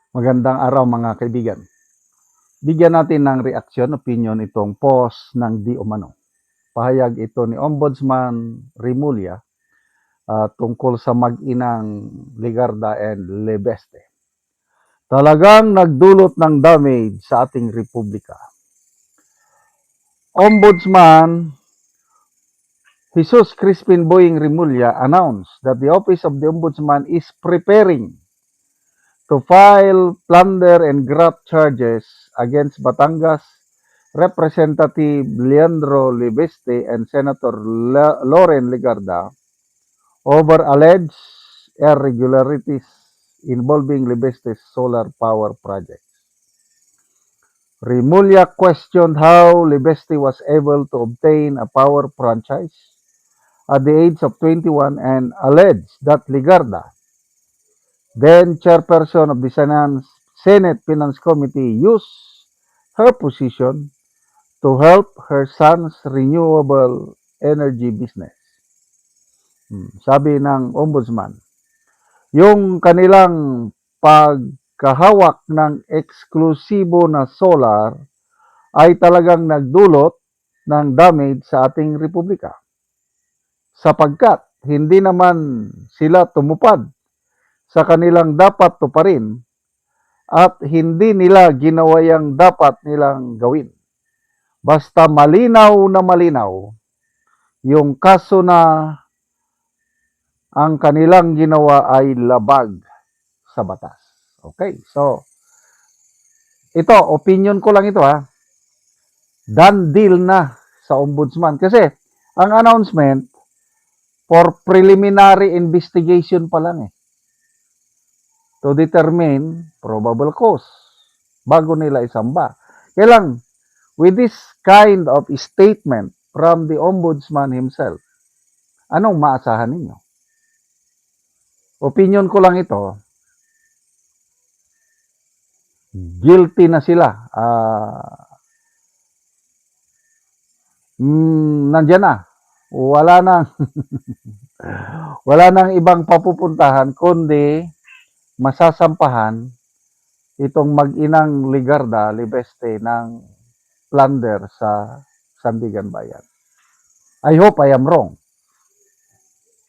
Magandang araw mga kaibigan. Bigyan natin ng reaksyon, opinion itong post ng Di Umano. Pahayag ito ni Ombudsman Rimulya tungkol sa mag-inang Ligarda and Lebeste. Talagang nagdulot ng damage sa ating republika. Ombudsman Jesus Crispin Boying Rimulya announced that the Office of the Ombudsman is preparing to file plunder and graft charges against Batangas Representative Leandro Libeste and Senator Loren Ligarda over alleged irregularities involving Libeste's solar power project. Rimulya questioned how Libeste was able to obtain a power franchise at the age of 21 and alleged that Ligarda, then chairperson of the Senate Finance Committee, used her position to help her son's renewable energy business. Sabi ng ombudsman, yung kanilang pagkahawak ng eksklusibo na solar ay talagang nagdulot ng damage sa ating republika. Sapagkat hindi naman sila tumupad sa kanilang dapat tuparin at hindi nila ginawa yung dapat nilang gawin. Basta malinaw na malinaw yung kaso na ang kanilang ginawa ay labag sa batas. Okay, so ito, opinion ko lang ito ha. Done deal na sa ombudsman. Kasi ang announcement for preliminary investigation pa lang to determine probable cause bago nila isamba. Kaya lang, with this kind of statement from the ombudsman himself, anong maasahan ninyo? Opinion ko lang ito, guilty na sila. Nandiyan na. Wala nang wala nang ibang papupuntahan kundi masasampahan itong mag-inang Ligarda Libeste ng plunder sa Sandigan Bayan. I hope I am wrong.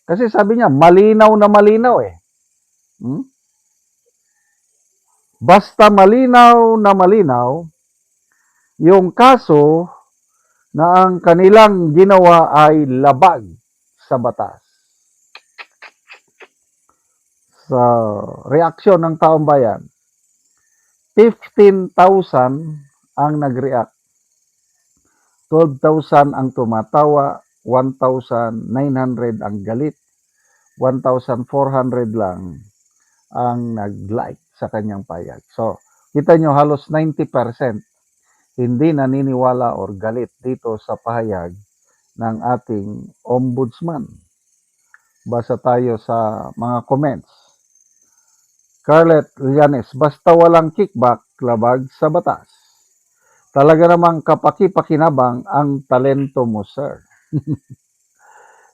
Kasi sabi niya, malinaw na malinaw Basta malinaw na malinaw yung kaso na ang kanilang ginawa ay labag sa batas. Sa reaksyon ng taong bayan, 15,000 ang nag-react. 12,000 ang tumatawa, 1,900 ang galit, 1,400 lang ang nag-like sa kanyang payag. So, kita nyo halos 90% hindi naniniwala or galit dito sa pahayag ng ating ombudsman. Basa tayo sa mga comments. Carlet Llanes, basta walang kickback, labag sa batas. Talaga namang kapaki-pakinabang ang talento mo, sir.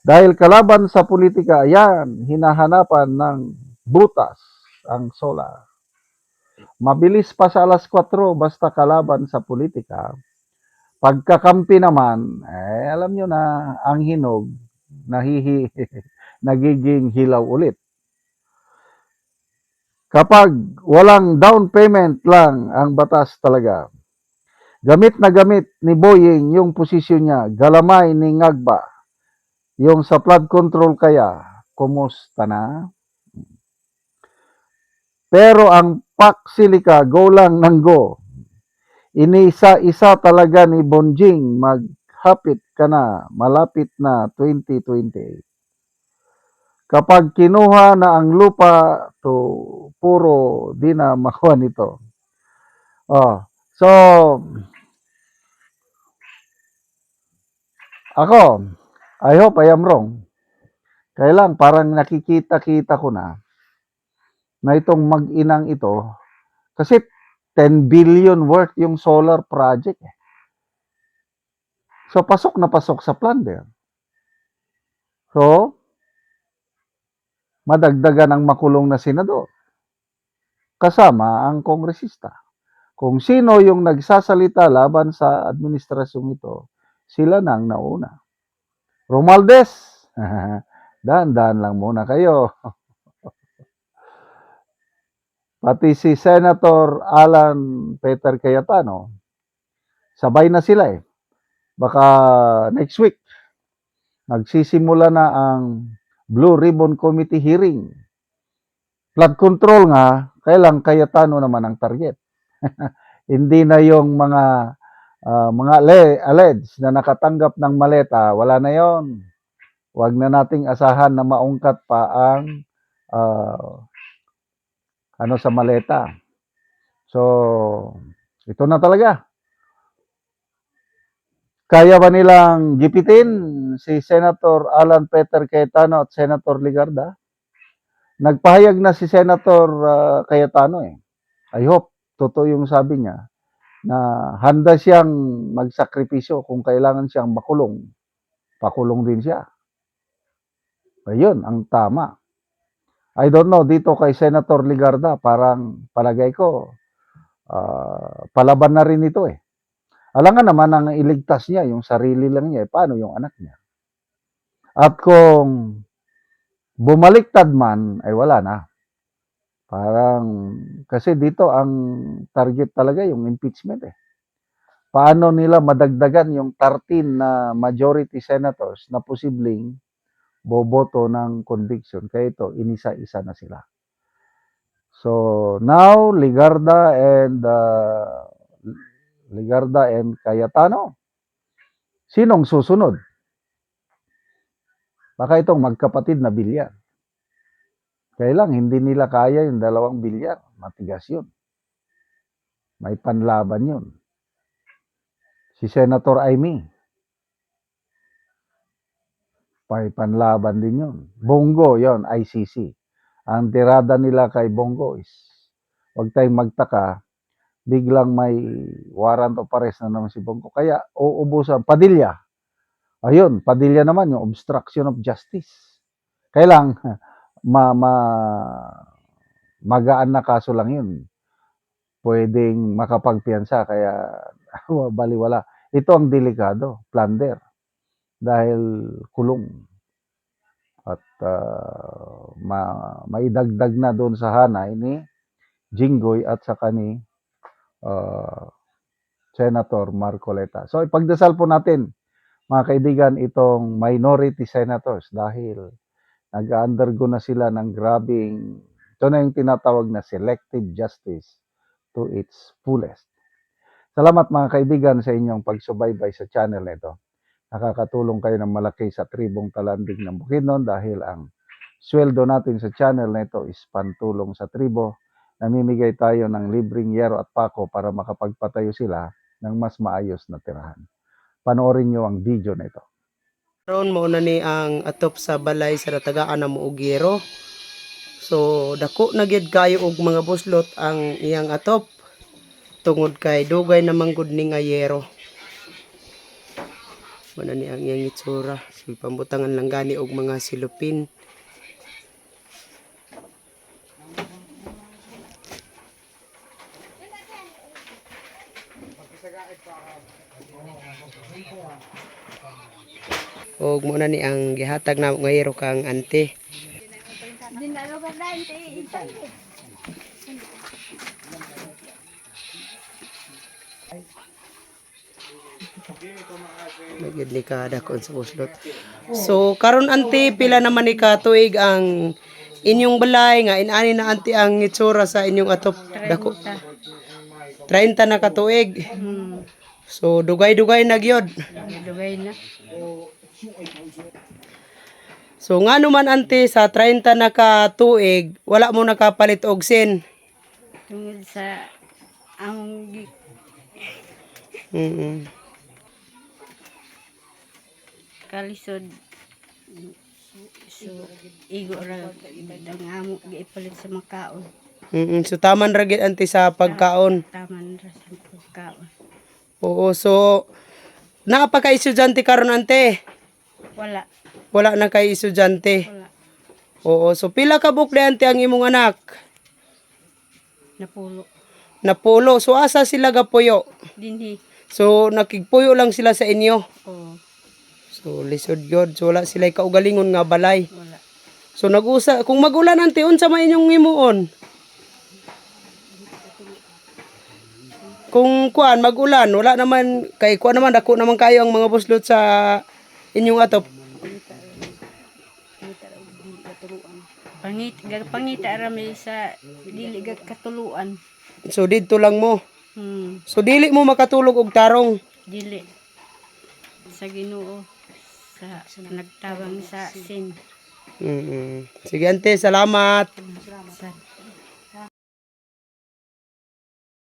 Dahil kalaban sa politika, yan, hinahanapan ng butas ang solar. Mabilis pa sa alas 4, basta kalaban sa politika. Pagkakampi naman, alam nyo na, ang hinog, nagiging hilaw ulit. Kapag walang down payment lang ang batas talaga, gamit na gamit ni Boying yung posisyon niya, galamay ni Ngagba, yung sa flood control kaya, kumusta na? Pero ang Paksilika, go lang ng go. Inisa-isa talaga ni Bonjing, maghapit ka na, malapit na 2020. Kapag kinuha na ang lupa, to puro di na makuha nito. So, ako, I hope I am wrong. Kaya lang, parang nakikita-kita ko na itong mag-inang ito, kasi 10 billion worth yung solar project. So, pasok na pasok sa plunder. So, madagdagan ang makulong na senador. kasama ang kongresista. Kung sino yung nagsasalita laban sa administrasyong ito, sila nang nauna. Romualdez, dahan-dahan lang muna kayo. Pati si Senator Alan Peter Cayetano, sabay na sila eh. Baka next week, nagsisimula na ang Blue Ribbon Committee hearing. Flood control nga, kailang Cayetano naman ang target. Hindi na yung mga alleged na nakatanggap ng maleta, wala na yon. Huwag na nating asahan na maungkat pa ang sa maleta. So, ito na talaga. Kaya ba nilang gipitin si Senator Alan Peter Cayetano at Senator Ligarda? Nagpahayag na si Senator Cayetano eh. I hope totoo yung sabi niya na handa siyang magsakripisyo kung kailangan siyang makulong. Pakulong din siya. Ayun, ang tama. I don't know, dito kay Senator Ligarda, parang palagay ko, palaban na rin ito eh. Alangan naman ang iligtas niya, yung sarili lang niya, paano yung anak niya? At kung bumaliktad man, ay wala na. Parang, kasi dito ang target talaga yung impeachment eh. Paano nila madagdagan yung 13 na majority senators na posibleng boboto ng conviction? Kaya ito, inisa-isa na sila. So, now, Ligarda and Cayetano, sinong susunod? Baka itong magkapatid na bilyar. Kaya lang, hindi nila kaya yung dalawang bilyar. Matigas yun. May panlaban yun. Si Senator Amy, may panlaban din yun. Bongo, yon ICC. Ang tirada nila kay Bongo is, huwag tayong magtaka, biglang may warrant of arrest na naman si Bongo. Kaya, uubusan. Padilla. Ayun, Padilla naman, yung obstruction of justice. Kailang, magaan na kaso lang yun. Pwedeng makapagpiyansa, kaya baliwala. Ito ang delikado, plunder. Dahil kulong. At maidagdag na doon sa hanay ni Jinggoy at saka ni Senator Marcoleta. So ipagdasal po natin, mga kaibigan, itong minority senators dahil nag-undergo na sila ng grabing, ito na yung tinatawag na selective justice to its fullest. Salamat mga kaibigan sa inyong pagsubaybay sa channel na ito. Nakakatulong kayo ng malaki sa tribong Talanding ng Bukidnon dahil ang sweldo natin sa channel na ito is pantulong sa tribo. Namimigay tayo ng libreng yero at pako para makapagpatayo sila ng mas maayos na tirahan. Panoorin nyo ang video na ito. Karon mo na ni ang atop sa balay sa natagaan na Muugiro. So dako na gyud kayo og mga buslot ang iyang atop tungod kay dugay na manggod ning ayero. Mo na ni ang iyang itsura. So pambutangan lang gani og mga silupin. Og mo na ni ang gihatag na ngayero kang ante. Nagyud ni kada kon sa buslot. So karon ante pila naman ni ka tuig ang inyong balay nga inani na ante ang itsura sa inyong atop dako. 30 na ka tuig. So dugay-dugay na gyud. Dugay na. So nga naman ante sa 30 na ka tuig, wala mo nakapalit og sin. Tungod sa ang kalisod. So, igo ra ang amo giipalit sa makaon. So taman ra gyud ante sa pagkaon. Taman ra sa pagkaon. Oo, so naa pa kay estudyante karon ante? Wala. Wala na kay estudyante. Wala. Oo, so pila ka bukle ante ang imong anak? napulo. Napulo. So asa sila gapuyo? Dinhi. So nakigpuyo lang sila sa inyo. Oh, So lisod gyud. So wala sila kaugalingon nga balay. wala. So nag-usa kung magulan ante unsa man inyong himuon? Kung kuan magulan, wala naman kay kuan naman dako naman kayo ang mga buslot sa inyong atop. Pangita rami sa dili gag katuluan. So didto lang mo. So dili mo makatulog og tarong. Dili sa Ginoo sa nagtabang sa sin. Sige ante, salamat. Sa